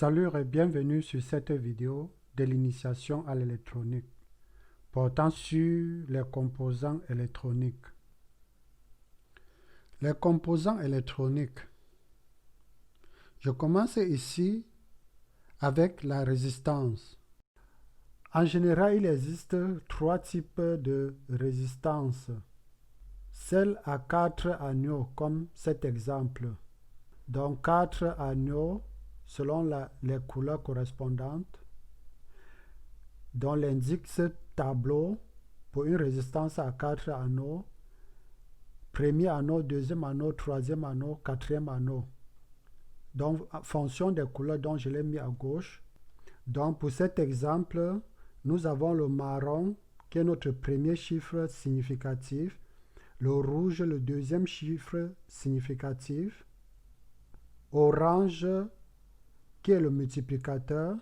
Salut et bienvenue sur cette vidéo de l'initiation à l'électronique portant sur les composants électroniques. Les composants électroniques. Je commence ici avec la résistance. En général, il existe trois types de résistance. Celle à 4 anneaux, comme cet exemple. Donc 4 anneaux selon les couleurs correspondantes, dont l'indique ce tableau pour une résistance à 4 anneaux, premier anneau, deuxième anneau, troisième anneau, quatrième anneau. Donc, en fonction des couleurs dont je l'ai mis à gauche. Donc, pour cet exemple, nous avons le marron qui est notre premier chiffre significatif, le rouge, le deuxième chiffre significatif, orange qui est le multiplicateur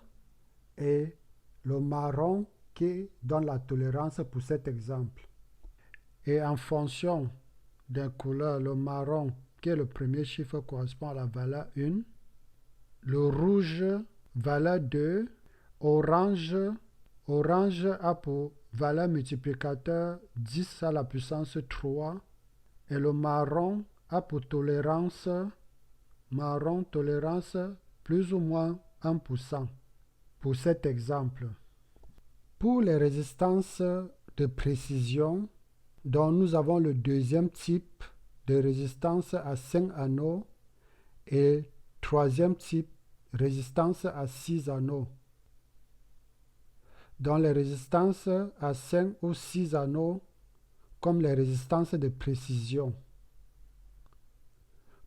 et le marron qui donne la tolérance pour cet exemple. Et en fonction des couleurs, le marron qui est le premier chiffre correspond à la valeur 1, le rouge valeur 2, orange a pour valeur multiplicateur 10 à la puissance 3 et le marron a pour tolérance plus ou moins 1% pour cet exemple. Pour les résistances de précision, dont nous avons le deuxième type de résistance à 5 anneaux et troisième type résistance à 6 anneaux. Dans les résistances à 5 ou 6 anneaux, comme les résistances de précision.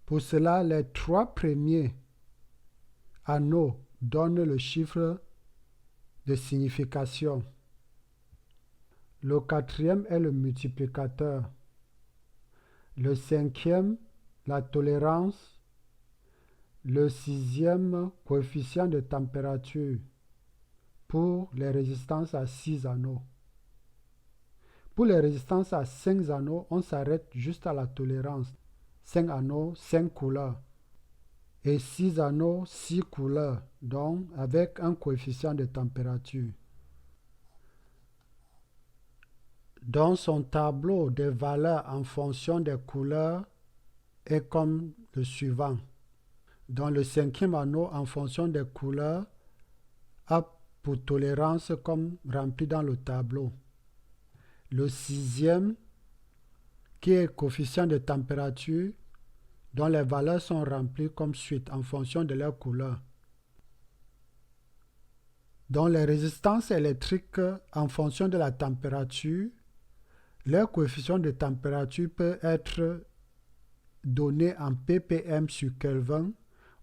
Pour cela, les trois premiers anneaux donnent le chiffre de signification. Le quatrième est le multiplicateur. Le cinquième, la tolérance. Le sixième, coefficient de température pour les résistances à 6 anneaux. Pour les résistances à 5 anneaux, on s'arrête juste à la tolérance. 5 anneaux, 5 couleurs. Et 6 anneaux, 6 couleurs, donc avec un coefficient de température. Dans son tableau des valeurs en fonction des couleurs est comme le suivant. Dans le cinquième anneau, en fonction des couleurs, a pour tolérance comme rempli dans le tableau. Le sixième, qui est coefficient de température, dont les valeurs sont remplies comme suite en fonction de leur couleur. Dans les résistances électriques, en fonction de la température, leur coefficient de température peut être donné en ppm sur Kelvin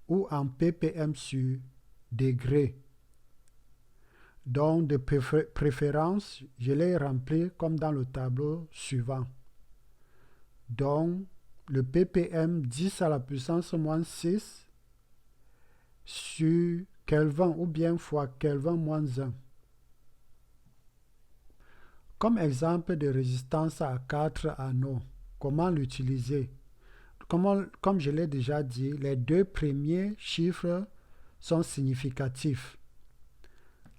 ou en ppm sur degré. Donc, de préférence, je l'ai rempli comme dans le tableau suivant. Donc, le ppm 10 à la puissance moins 6 sur Kelvin ou bien fois Kelvin moins 1. Comme exemple de résistance à 4 anneaux, comment l'utiliser? Comme je l'ai déjà dit, les deux premiers chiffres sont significatifs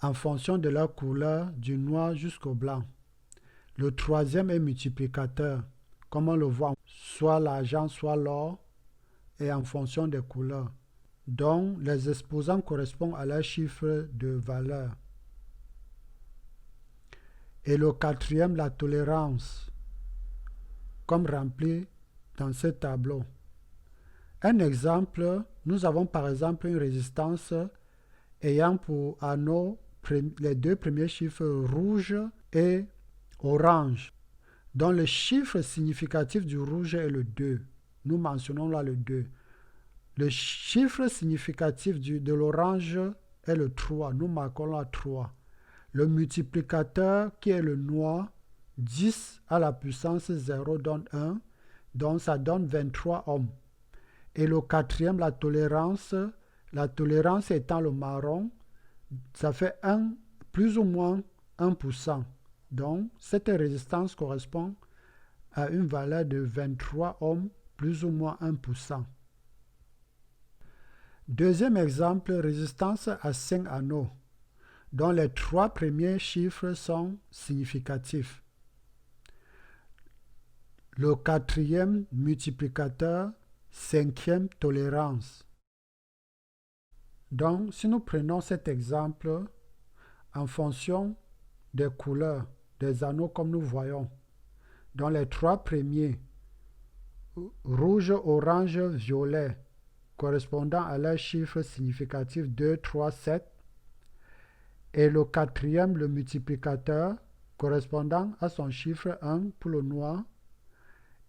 en fonction de leur couleur du noir jusqu'au blanc. Le troisième est multiplicateur, comme on le voit, soit l'argent, soit l'or, et en fonction des couleurs. Donc, les exposants correspondent à leurs chiffres de valeur. Et le quatrième, la tolérance, comme rempli dans ce tableau. Un exemple, nous avons par exemple une résistance ayant pour anneau les deux premiers chiffres rouge et orange, dont le chiffre significatif du rouge est le 2. Nous mentionnons là le 2. Le chiffre significatif de l'orange est le 3. Nous marquons là 3. Le multiplicateur qui est le noir, 10 à la puissance 0 donne 1, donc ça donne 23 ohms. Et le quatrième, la tolérance étant le marron, ça fait plus ou moins 1%. Donc, cette résistance correspond à une valeur de 23 ohms, plus ou moins 1%. Deuxième exemple, résistance à 5 anneaux, dont les 3 premiers chiffres sont significatifs. Le 4e multiplicateur, 5e tolérance. Donc, si nous prenons cet exemple, en fonction des couleurs des anneaux comme nous voyons, dans les 3 premiers, rouge, orange, violet, correspondant à leur chiffre significatif 2, 3, 7, et le 4e, le multiplicateur, correspondant à son chiffre 1 pour le noir,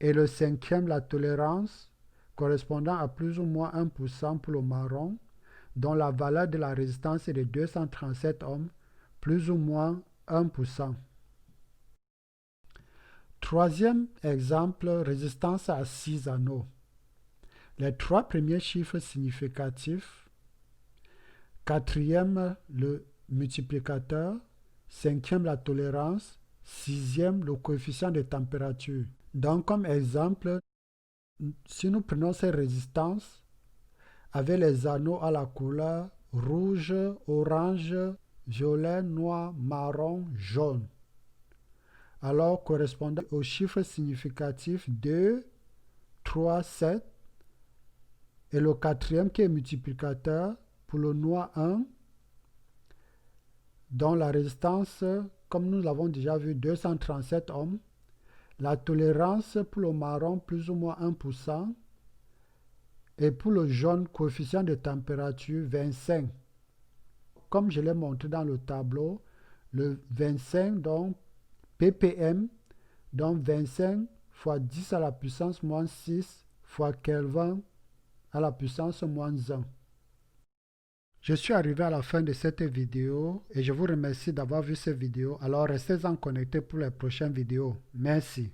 et le 5e, la tolérance, correspondant à plus ou moins 1% pour le marron, dont la valeur de la résistance est de 237 ohms, plus ou moins 1%. Troisième exemple, résistance à 6 anneaux. Les 3 premiers chiffres significatifs, 4e le multiplicateur, 5e la tolérance, 6e le coefficient de température. Donc comme exemple, si nous prenons ces résistances avec les anneaux à la couleur rouge, orange, violet, noir, marron, jaune, alors correspondant au chiffre significatif 2, 3, 7, et le 4e qui est multiplicateur pour le noir 1, dont la résistance, comme nous l'avons déjà vu, 237 ohms, la tolérance pour le marron plus ou moins 1%, et pour le jaune, coefficient de température 25. Comme je l'ai montré dans le tableau, le 25, donc ppm, donc 25 fois 10 à la puissance moins 6 fois Kelvin à la puissance moins 1. Je suis arrivé à la fin de cette vidéo et je vous remercie d'avoir vu cette vidéo. Alors restez-en connectés pour les prochaines vidéos. Merci.